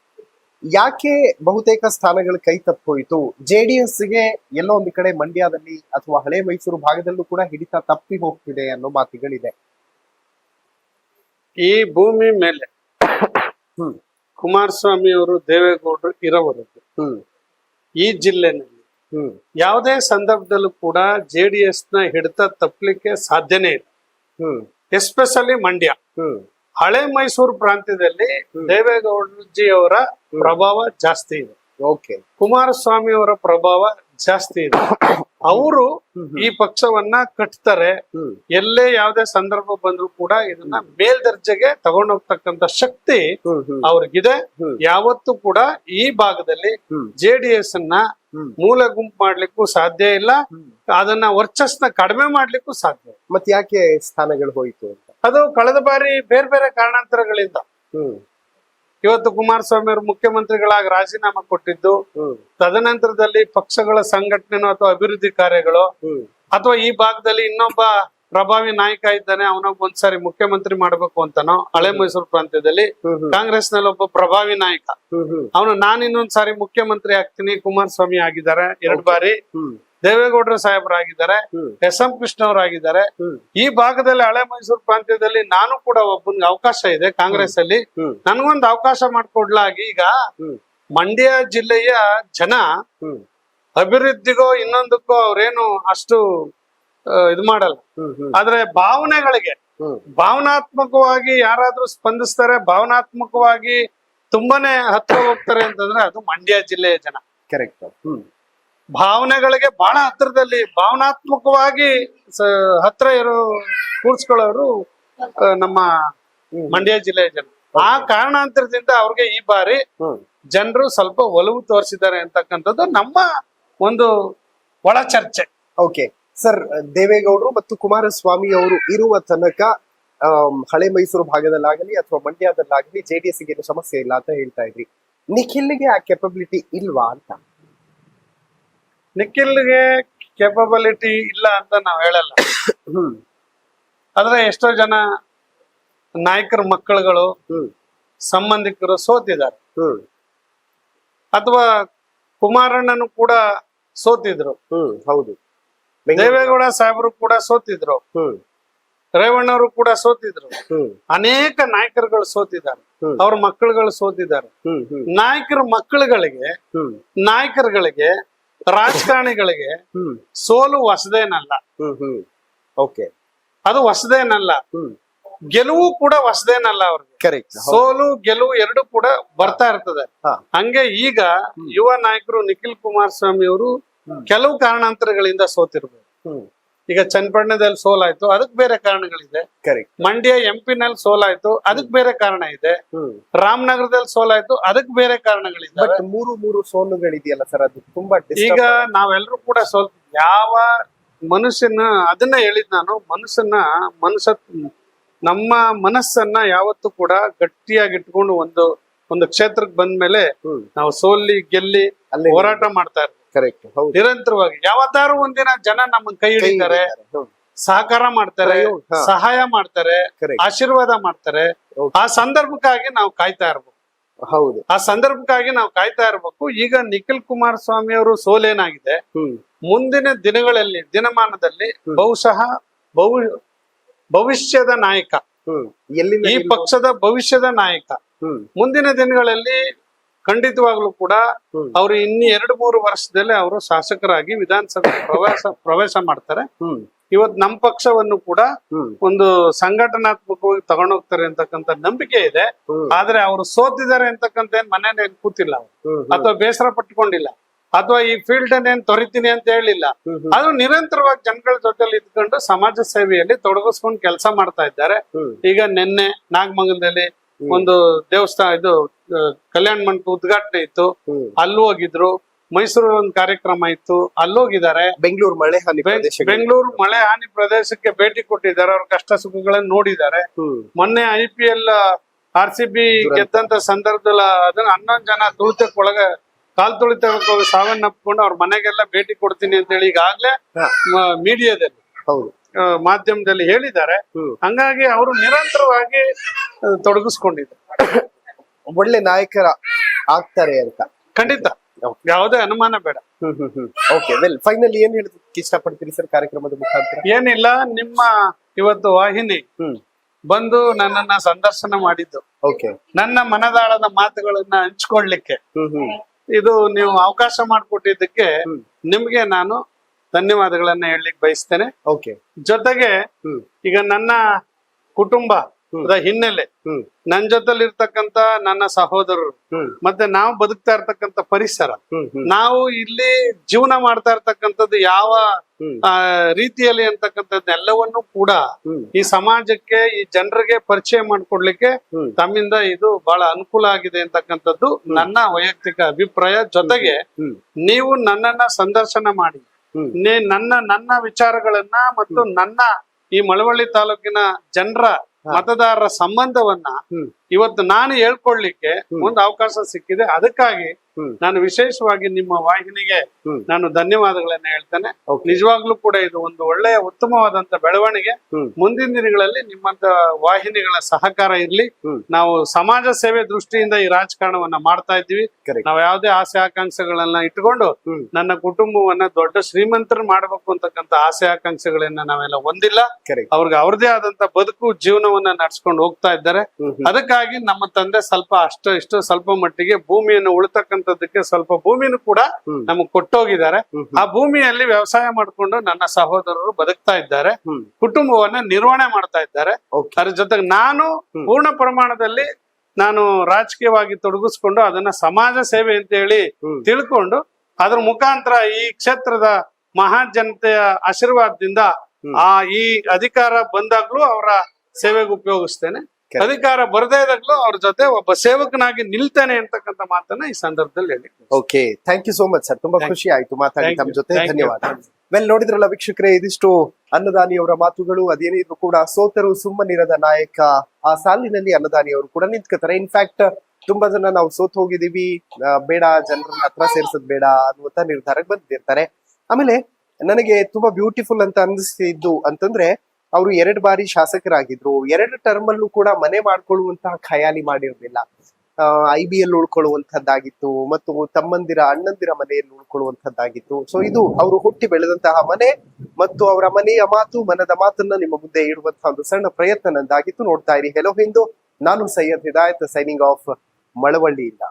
ಯಾಕೆ ಬಹುತೇಕ ಸ್ಥಾನಗಳು ಕೈ ತಪ್ಪೋಯ್ತು? JDSಗೆ ಎಲ್ಲೋ ಒಂದು ಕಡೆ ಮಂಡ್ಯದಲ್ಲಿ ಅಥವಾ ಹಳೆ ಮೈಸೂರು ಭಾಗದಲ್ಲೂ ಕೂಡ ಹಿಡಿತ ತಪ್ಪಿ ಹೋಗ್ತಿದೆ ಅನ್ನೋ ಮಾತುಗಳಿದೆ. ಈ ಭೂಮಿ ಮೇಲೆ ಕುಮಾರಸ್ವಾಮಿ ಅವರು ದೇವೇಗೌಡರು ಇರೋವರೆಗೂ ಈ ಜಿಲ್ಲೆನಲ್ಲಿ ಯಾವುದೇ ಸಂದರ್ಭದಲ್ಲೂ ಕೂಡ JDS ನ ಹಿಡಿತ ತಪ್ಪಲಿಕ್ಕೆ ಸಾಧ್ಯನೇ ಇಲ್ಲ. ಎಸ್ಪೆಷಲಿ ಮಂಡ್ಯ, ಹಳೆ ಮೈಸೂರು ಪ್ರಾಂತ್ಯದಲ್ಲಿ ದೇವೇಗೌಡಜಿ ಅವರ ಪ್ರಭಾವ ಜಾಸ್ತಿ ಇದೆ. ಓಕೆ, ಕುಮಾರಸ್ವಾಮಿ ಅವರ ಪ್ರಭಾವ ಜಾಸ್ತಿ ಇದೆ. ಅವರು ಈ ಪಕ್ಷವನ್ನ ಕಟ್ತಾರೆ. ಎಲ್ಲೇ ಯಾವುದೇ ಸಂದರ್ಭ ಬಂದ್ರು ಕೂಡ ಇದನ್ನ ಮೇಲ್ದರ್ಜೆಗೆ ತಗೊಂಡೋಗ್ತಕ್ಕಂತ ಶಕ್ತಿ ಅವ್ರಿಗಿದೆ. ಯಾವತ್ತೂ ಕೂಡ ಈ ಭಾಗದಲ್ಲಿ JDS ಅನ್ನ ಮೂಲ ಗುಂಪು ಮಾಡ್ಲಿಕ್ಕೂ ಸಾಧ್ಯ ಇಲ್ಲ, ಅದನ್ನ ವರ್ಚಸ್ನ ಕಡಿಮೆ ಮಾಡ್ಲಿಕ್ಕೂ ಸಾಧ್ಯ. ಮತ್ತೆ ಯಾಕೆ ಸ್ಥಾನಗಳು ಹೋಯ್ತು ಅಂತ? ಅದು ಕಳೆದ ಬಾರಿ ಬೇರೆ ಬೇರೆ ಕಾರಣಾಂತರಗಳಿಂದ. ಇವತ್ತು ಕುಮಾರಸ್ವಾಮಿ ಅವರು ಮುಖ್ಯಮಂತ್ರಿಗಳಾಗಿ ರಾಜೀನಾಮೆ ಕೊಟ್ಟಿದ್ದು, ತದನಂತರದಲ್ಲಿ ಪಕ್ಷಗಳ ಸಂಘಟನೆ ಅಥವಾ ಅಭಿವೃದ್ಧಿ ಕಾರ್ಯಗಳು, ಅಥವಾ ಈ ಭಾಗದಲ್ಲಿ ಇನ್ನೊಬ್ಬ ಪ್ರಭಾವಿ ನಾಯಕ ಇದ್ದಾನೆ ಅವನೊಬ್ಬ ಒಂದ್ಸಾರಿ ಮುಖ್ಯಮಂತ್ರಿ ಮಾಡ್ಬೇಕು ಅಂತಾನೋ, ಹಳೆ ಮೈಸೂರು ಪ್ರಾಂತ್ಯದಲ್ಲಿ ಕಾಂಗ್ರೆಸ್ ನಲ್ಲಿ ಒಬ್ಬ ಪ್ರಭಾವಿ ನಾಯಕ ಅವನು ನಾನು ಇನ್ನೊಂದ್ಸಾರಿ ಮುಖ್ಯಮಂತ್ರಿ ಆಗ್ತೀನಿ, ಕುಮಾರಸ್ವಾಮಿ ಆಗಿದ್ದಾರೆ 2 ಬಾರಿ, ದೇವೇಗೌಡರು ಸಾಹೇಬರಾಗಿದ್ದಾರೆ, SM ಕೃಷ್ಣ ಅವರಾಗಿದ್ದಾರೆ. ಈ ಭಾಗದಲ್ಲಿ ಹಳೆ ಮೈಸೂರು ಪ್ರಾಂತ್ಯದಲ್ಲಿ ನಾನು ಕೂಡ ಒಬ್ಬನಿಗೆ ಅವಕಾಶ ಇದೆ ಕಾಂಗ್ರೆಸ್ ಅಲ್ಲಿ, ನನ್ಗೊಂದು ಅವಕಾಶ ಮಾಡ್ಕೊಡ್ಲಾಗಿ. ಈಗ ಮಂಡ್ಯ ಜಿಲ್ಲೆಯ ಜನ ಅಭಿವೃದ್ಧಿಗೋ ಇನ್ನೊಂದಕ್ಕೋ ಅವ್ರೇನು ಅಷ್ಟು ಇದು ಮಾಡಲ್ಲ, ಆದ್ರೆ ಭಾವನೆಗಳಿಗೆ ಭಾವನಾತ್ಮಕವಾಗಿ ಯಾರಾದ್ರೂ ಸ್ಪಂದಿಸ್ತಾರೆ, ಭಾವನಾತ್ಮಕವಾಗಿ ತುಂಬಾನೇ ಹತ್ರ ಹೋಗ್ತಾರೆ ಅಂತಂದ್ರೆ ಅದು ಮಂಡ್ಯ ಜಿಲ್ಲೆಯ ಜನ. ಕರೆಕ್ಟ್. ಭಾವನೆಗಳಿಗೆ ಬಹಳ ಹತ್ರದಲ್ಲಿ ಭಾವನಾತ್ಮಕವಾಗಿ ಹತ್ರ ಇರೋ ಕೂರ್ಸ್ಕೊಳ್ಳೋರು ನಮ್ಮ ಮಂಡ್ಯ ಜಿಲ್ಲೆಯ ಜನ. ಆ ಕಾರಣಾಂತರದಿಂದ ಅವ್ರಿಗೆ ಈ ಬಾರಿ ಜನರು ಸ್ವಲ್ಪ ಒಲವು ತೋರಿಸಿದ್ದಾರೆ ಅಂತಕ್ಕಂಥದ್ದು ನಮ್ಮ ಒಂದು ಒಳ ಚರ್ಚೆ. ಓಕೆ ಸರ್, ದೇವೇಗೌಡರು ಮತ್ತು ಕುಮಾರಸ್ವಾಮಿ ಅವರು ಇರುವ ತನಕ ಹಳೆ ಮೈಸೂರು ಭಾಗದಲ್ಲಾಗಲಿ ಅಥವಾ ಮಂಡ್ಯದಲ್ಲಾಗಲಿ JDS ಗೆ ಏನು ಸಮಸ್ಯೆ ಇಲ್ಲ ಅಂತ ಹೇಳ್ತಾ ಇದ್ರಿ. ನಿಖಿಲ್ಗೆ ಆ ಕೆಪಬಿಲಿಟಿ ಇಲ್ವಾ ಅಂತ? ನಿಖಿಲ್ಗೆ ಕೆಪಬಿಲಿಟಿ ಇಲ್ಲ ಅಂತ ನಾವ್ ಹೇಳಲ್ಲ. ಆದ್ರೆ ಎಷ್ಟೋ ಜನ ನಾಯಕರ ಮಕ್ಕಳುಗಳು ಸಂಬಂಧಿಕರು ಸೋತಿದ್ದಾರೆ, ಅಥವಾ ಕುಮಾರಣ್ಣನು ಕೂಡ ಸೋತಿದ್ರು. ಹೌದು, ದೇವೇಗೌಡ ಸಾಹೇಬರು ಕೂಡ ಸೋತಿದ್ರು, ರೇವಣ್ಣವರು ಕೂಡ ಸೋತಿದ್ರು, ಅನೇಕ ನಾಯಕರುಗಳು ಸೋತಿದ್ದಾರೆ, ಅವ್ರ ಮಕ್ಕಳುಗಳು ಸೋತಿದ್ದಾರೆ. ನಾಯಕರ ನಾಯಕರುಗಳಿಗೆ ರಾಜಕಾರಣಿಗಳಿಗೆ ಸೋಲು ಹೊಸದೇನಲ್ಲ. ಓಕೆ, ಅದು ಹೊಸದೇನಲ್ಲ, ಗೆಲುವು ಕೂಡ ಹೊಸದೇನಲ್ಲ ಅವ್ರಿಗೆ. ಕರೆಕ್ಟ್. ಸೋಲು ಗೆಲುವು ಎರಡು ಕೂಡ ಬರ್ತಾ ಇರ್ತದೆ. ಹಂಗೆ ಈಗ ಯುವ ನಾಯಕರು ನಿಖಿಲ್ ಕುಮಾರಸ್ವಾಮಿ ಅವರು ಕೆಲವು ಕಾರಣಾಂತರಗಳಿಂದ ಸೋತಿರ್ಬೋದು. ಈಗ ಚನ್ನಪಟ್ಟಣದಲ್ಲಿ ಸೋಲಾಯ್ತು, ಅದಕ್ ಬೇರೆ ಕಾರಣಗಳಿದೆ. ಮಂಡ್ಯ MP ನಲ್ಲಿ ಸೋಲಾಯ್ತು, ಅದಕ್ ಬೇರೆ ಕಾರಣ ಇದೆ. ರಾಮನಗರದಲ್ಲಿ ಸೋಲಾಯ್ತು, ಅದಕ್ ಬೇರೆ ಕಾರಣಗಳಿದೆ. ಬಟ್ ಮೂರು ಸೋಲುಗಳಿದೆಯಲ್ಲ ಸರ್, ಅದು ತುಂಬಾ ಈಗ ನಾವೆಲ್ಲರೂ ಕೂಡ ಯಾವ ಮನುಷ್ಯನ ಅದನ್ನ ಹೇಳಿದ್ ನಾನು, ನಮ್ಮ ಮನಸ್ಸನ್ನ ಯಾವತ್ತೂ ಕೂಡ ಗಟ್ಟಿಯಾಗಿ ಇಟ್ಕೊಂಡು ಒಂದು ಕ್ಷೇತ್ರಕ್ಕೆ ಬಂದ್ಮೇಲೆ ನಾವು ಸೋಲ್ಲಿ ಗೆಲ್ಲಿ ಹೋರಾಟ ಮಾಡ್ತಾ ಇರ್ತೀವಿ. ನಿರಂತರವಾಗಿ ಯಾವತ್ತಾರು ಒಂದಿನ ಜನ ನಮ್ಮನ್ನ ಕೈ ಹಿಡಿತಾರೆ, ಸಹಕಾರ ಮಾಡ್ತಾರೆ, ಸಹಾಯ ಮಾಡ್ತಾರೆ, ಆಶೀರ್ವಾದ ಮಾಡ್ತಾರೆ. ಆ ಸಂದರ್ಭಕ್ಕಾಗಿ ನಾವು ಕಾಯ್ತಾ ಇರ್ಬೇಕು. ಹೌದು, ಆ ಸಂದರ್ಭಕ್ಕಾಗಿ ನಾವು ಕಾಯ್ತಾ ಇರ್ಬೇಕು. ಈಗ ನಿಖಿಲ್ ಕುಮಾರಸ್ವಾಮಿ ಅವರು ಸೋಲೇನಾಗಿದೆ, ಮುಂದಿನ ದಿನಮಾನದಲ್ಲಿ ಬಹುಶಃ ಭವಿಷ್ಯದ ನಾಯಕ, ಈ ಪಕ್ಷದ ಭವಿಷ್ಯದ ನಾಯಕ ಮುಂದಿನ ದಿನಗಳಲ್ಲಿ ಖಂಡಿತವಾಗ್ಲೂ ಕೂಡ ಅವರು ಇನ್ನು 2-3 ವರ್ಷದಲ್ಲಿ ಅವರು ಶಾಸಕರಾಗಿ ವಿಧಾನಸಭೆ ಪ್ರವೇಶ ಮಾಡ್ತಾರೆ. ಇವತ್ತು ನಮ್ಮ ಪಕ್ಷವನ್ನು ಕೂಡ ಒಂದು ಸಂಘಟನಾತ್ಮಕವಾಗಿ ತಗೊಂಡೋಗ್ತಾರೆ ಅಂತಕ್ಕಂಥ ನಂಬಿಕೆ ಇದೆ. ಆದ್ರೆ ಅವರು ಸೋತಿದ್ದಾರೆ ಅಂತಕ್ಕಂಥ ಮನೇಲಿ ಏನ್ ಕೂತಿಲ್ಲ ಅಥವಾ ಬೇಸರ ಪಟ್ಕೊಂಡಿಲ್ಲ, ಅಥವಾ ಈ ಫೀಲ್ಡ್ ಏನ್ ತೊರಿತೀನಿ ಅಂತ ಹೇಳಿಲ್ಲ. ಅದು ನಿರಂತರವಾಗಿ ಜನಗಳ ಜೊತೆಲಿ ಇದ್ಕೊಂಡು ಸಮಾಜ ಸೇವೆಯಲ್ಲಿ ತೊಡಗಿಸ್ಕೊಂಡು ಕೆಲಸ ಮಾಡ್ತಾ ಇದ್ದಾರೆ. ಈಗ ನಿನ್ನೆ ನಾಗಮಂಗಲದಲ್ಲಿ ಒಂದು ದೇವಸ್ಥಾನ, ಇದು ಕಲ್ಯಾಣ ಮಂಟಪ ಉದ್ಘಾಟನೆ ಇತ್ತು, ಅಲ್ಲಿ ಹೋಗಿದ್ರು. ಮೈಸೂರು ಒಂದು ಕಾರ್ಯಕ್ರಮ ಇತ್ತು, ಅಲ್ಲೋಗಿದ್ದಾರೆ. ಬೆಂಗಳೂರು ಮಳೆ ಹಾನಿ ಪ್ರದೇಶಕ್ಕೆ ಭೇಟಿ ಕೊಟ್ಟಿದ್ದಾರೆ, ಅವ್ರ ಕಷ್ಟ ಸುಖಗಳನ್ನ ನೋಡಿದ್ದಾರೆ. ಮೊನ್ನೆ IPL RCB ಗೆದ್ದಂತ ಸಂದರ್ಭದಲ್ಲಿ ಅದನ್ನ 11 ಜನ ತುಳಿತಕ್ಕೆ ಕಾಲ್ ತುಳಿತಕ್ಕೆ ಹೋಗಿ ಸಾವನ್ನಪ್ಪಿಕೊಂಡು ಅವ್ರ ಮನೆಗೆಲ್ಲ ಭೇಟಿ ಕೊಡ್ತೀನಿ ಅಂತ ಹೇಳಿ ಈಗಾಗ್ಲೇ ಹಾ. ಮೀಡಿಯಾದಲ್ಲಿ ಹೌದು. ಮಾಧ್ಯಮದಲ್ಲಿ ಹೇಳಿದ್ದಾರೆ. ಹಂಗಾಗಿ ಅವರು ನಿರಂತರವಾಗಿ ತೊಡಗಿಸ್ಕೊಂಡಿದ್ದಾರೆ. ಒಳ್ಳೆ ನಾಯಕರ ಆಗ್ತಾರೆ ಅಂತ ಖಂಡಿತ, ಯಾವುದೇ ಅನುಮಾನ ಬೇಡ. ಓಕೆ, ವೆಲ್ ಫೈನಲಿ ಏನ್ ಹೇಳೋದಕ್ಕೆ ಇಷ್ಟಪಡ್ತೀರಿ ಸರ್ ಕಾರ್ಯಕ್ರಮದ ಮುಖಾಂತರ? ಏನಿಲ್ಲ, ನಿಮ್ಮ ಇವತ್ತು ವಾಹಿನಿ ಬಂದು ನನ್ನನ್ನ ಸಂದರ್ಶನ ಮಾಡಿದ್ದು, ಓಕೆ, ನನ್ನ ಮನದಾಳದ ಮಾತುಗಳನ್ನ ಹಂಚ್ಕೊಳ್ಲಿಕ್ಕೆ ಇದು ನೀವು ಅವಕಾಶ ಮಾಡಿಕೊಟ್ಟಿದ್ದಕ್ಕೆ ನಿಮ್ಗೆ ನಾನು ಧನ್ಯವಾದಗಳನ್ನ ಹೇಳಲಿಕ್ಕೆ ಬಯಸ್ತೇನೆ. ಓಕೆ, ಜೊತೆಗೆ ಈಗ ನನ್ನ ಕುಟುಂಬದ ಹಿನ್ನೆಲೆ, ನನ್ನ ಜೊತೆಲಿ ಇರ್ತಕ್ಕಂತ ನನ್ನ ಸಹೋದರರು, ಮತ್ತೆ ನಾವು ಬದುಕ್ತಾ ಇರ್ತಕ್ಕಂತ ಪರಿಸರ, ನಾವು ಇಲ್ಲಿ ಜೀವನ ಮಾಡ್ತಾ ಇರ್ತಕ್ಕಂಥದ್ದು ಯಾವ ರೀತಿಯಲ್ಲಿ ಅಂತಕ್ಕಂಥದ್ದೆಲ್ಲವನ್ನು ಕೂಡ ಈ ಸಮಾಜಕ್ಕೆ, ಈ ಜನರಿಗೆ ಪರಿಚಯ ಮಾಡ್ಕೊಡ್ಲಿಕ್ಕೆ ತಮ್ಮಿಂದ ಇದು ಬಹಳ ಅನುಕೂಲ ಆಗಿದೆ ಅಂತಕ್ಕಂಥದ್ದು ನನ್ನ ವೈಯಕ್ತಿಕ ಅಭಿಪ್ರಾಯ. ಜೊತೆಗೆ ನೀವು ನನ್ನನ್ನ ಸಂದರ್ಶನ ಮಾಡಿ ನನ್ನ ವಿಚಾರಗಳನ್ನ ಮತ್ತು ನನ್ನ ಈ ಮಳವಳ್ಳಿ ತಾಲೂಕಿನ ಜನರ ಮತದಾರರ ಸಂಬಂಧವನ್ನ ಇವತ್ತು ನಾನು ಹೇಳ್ಕೊಳ್ಲಿಕ್ಕೆ ಒಂದು ಅವಕಾಶ ಸಿಕ್ಕಿದೆ. ಅದಕ್ಕಾಗಿ ನಾನು ವಿಶೇಷವಾಗಿ ನಿಮ್ಮ ವಾಹಿನಿಗೆ ನಾನು ಧನ್ಯವಾದಗಳನ್ನ ಹೇಳ್ತೇನೆ. ನಿಜವಾಗ್ಲೂ ಕೂಡ ಇದು ಒಂದು ಒಳ್ಳೆಯ ಉತ್ತಮವಾದಂತ ಬೆಳವಣಿಗೆ. ಮುಂದಿನ ದಿನಗಳಲ್ಲಿ ನಿಮ್ಮಂತ ವಾಹಿನಿಗಳ ಸಹಕಾರ ಇರ್ಲಿ. ನಾವು ಸಮಾಜ ಸೇವೆ ದೃಷ್ಟಿಯಿಂದ ಈ ರಾಜಕಾರಣವನ್ನ ಮಾಡ್ತಾ ಇದ್ದೀವಿ. ನಾವು ಯಾವುದೇ ಆಸೆ ಆಕಾಂಕ್ಷೆಗಳನ್ನ ಇಟ್ಕೊಂಡು ನನ್ನ ಕುಟುಂಬವನ್ನ ದೊಡ್ಡ ಶ್ರೀಮಂತರು ಮಾಡ್ಬೇಕು ಅಂತಕ್ಕಂಥ ಆಸೆ ಆಕಾಂಕ್ಷೆಗಳನ್ನ ನಾವೆಲ್ಲ ಹೊಂದಿಲ್ಲ. ಅವ್ರಿಗೆ ಅವ್ರದೇ ಆದಂತ ಬದುಕು ಜೀವನವನ್ನ ನಡ್ಸ್ಕೊಂಡು ಹೋಗ್ತಾ ಇದ್ದಾರೆ. ಅದಕ್ಕಾಗಿ ನಮ್ಮ ತಂದೆ ಸ್ವಲ್ಪ ಮಟ್ಟಿಗೆ ಭೂಮಿಯನ್ನು ಉಳಿತಕ್ಕಂಥದ್ದಕ್ಕೆ ಸ್ವಲ್ಪ ಭೂಮಿನೂ ಕೂಡ ನಮಗ್ ಕೊಟ್ಟೋಗಿದ್ದಾರೆ. ಆ ಭೂಮಿಯಲ್ಲಿ ವ್ಯವಸಾಯ ಮಾಡ್ಕೊಂಡು ನನ್ನ ಸಹೋದರರು ಬದುಕ್ತಾ ಇದ್ದಾರೆ, ಕುಟುಂಬವನ್ನ ನಿರ್ವಹಣೆ ಮಾಡ್ತಾ ಇದ್ದಾರೆ. ಅದ್ರ ಜೊತೆಗೆ ನಾನು ಪೂರ್ಣ ಪ್ರಮಾಣದಲ್ಲಿ ನಾನು ರಾಜಕೀಯವಾಗಿ ತೊಡಗಿಸ್ಕೊಂಡು ಅದನ್ನ ಸಮಾಜ ಸೇವೆ ಅಂತ ಹೇಳಿ ತಿಳ್ಕೊಂಡು ಅದ್ರ ಮುಖಾಂತರ ಈ ಕ್ಷೇತ್ರದ ಮಹಾನ್ ಜನತೆಯ ಆಶೀರ್ವಾದದಿಂದ ಈ ಅಧಿಕಾರ ಬಂದಾಗ್ಲೂ ಅವರ ಸೇವೆಗೆ ಉಪಯೋಗಿಸ್ತೇನೆ. ಅಧಿಕಾರ ಬರದೇ ಇದಾಗ್ಲೂ ಅವ್ರ ಜೊತೆ ಒಬ್ಬ ಸೇವಕನಾಗಿ ನಿಲ್ತೇನೆ ಅಂತಕ್ಕಂಥ ಮಾತನ್ನ ಈ ಸಂದರ್ಭದಲ್ಲಿ ಹೇಳಿ. Okay, thank you so much sir. ತುಂಬಾ ಖುಷಿ ಆಯ್ತು ಮಾತಾಡಿ ತಮ್ಮ ಜೊತೆ. ಧನ್ಯವಾದ. ವೆಲ್, ನೋಡಿದ್ರಲ್ಲ ವೀಕ್ಷಕರೇ, ಇದಿಷ್ಟು ಅನ್ನದಾನಿಯವರ ಮಾತುಗಳು. ಅದೇನಿದ್ರು ಕೂಡ ಸೋತರು ಸುಮ್ಮನಿರದ ನಾಯಕ ಆ ಸಾಲಿನಲ್ಲಿ ಅನ್ನದಾನಿಯವರು ಕೂಡ ನಿಂತ್ಕೋತಾರೆ. ಇನ್ಫ್ಯಾಕ್ಟ್ ತುಂಬಾ ಜನ ನಾವು ಸೋತ್ ಹೋಗಿದೀವಿ, ಬೇಡ ಜನರನ್ನ ಹತ್ರ ಸೇರ್ಸೋದ್ ಬೇಡ ಅನ್ನುವಂತ ನಿರ್ಧಾರಕ್ಕೆ ಬಂದಿರ್ತಾರೆ. ಆಮೇಲೆ ನನಗೆ ತುಂಬಾ ಬ್ಯೂಟಿಫುಲ್ ಅಂತ ಅನಿಸಿದ್ದು ಅಂತಂದ್ರೆ, ಅವರು 2 ಬಾರಿ ಶಾಸಕರಾಗಿದ್ರು. 2 ಟರ್ಮ್ ಅಲ್ಲೂ ಕೂಡ ಮನೆ ಮಾಡ್ಕೊಳ್ಳುವಂತಹ ಖಯಾಲಿ ಮಾಡಿರ್ಲಿಲ್ಲ. IBL ಉಳ್ಕೊಳ್ಳುವಂತದ್ದಾಗಿತ್ತು, ಮತ್ತು ಅಣ್ಣಂದಿರ ಮನೆಯಲ್ಲಿ ಉಳ್ಕೊಳ್ಳುವಂತದ್ದಾಗಿತ್ತು. ಸೊ ಇದು ಅವರು ಹುಟ್ಟಿ ಬೆಳೆದಂತಹ ಮನೆ ಮತ್ತು ಅವರ ಮನೆಯ ಮಾತು, ಮನದ ಮಾತನ್ನ ನಿಮ್ಮ ಮುಂದೆ ಇಡುವಂತಹ ಒಂದು ಸಣ್ಣ ಪ್ರಯತ್ನ ನಂದಾಗಿತ್ತು. ನೋಡ್ತಾ ಇರಿ ಹೆಲೋ ಹಿಂದೂ. ನಾನು ಸೈಯದ್ ಹಿದಾಯತ್, ಸೈನಿಂಗ್ ಆಫ್, ಮಳವಳ್ಳಿಯಿಂದ.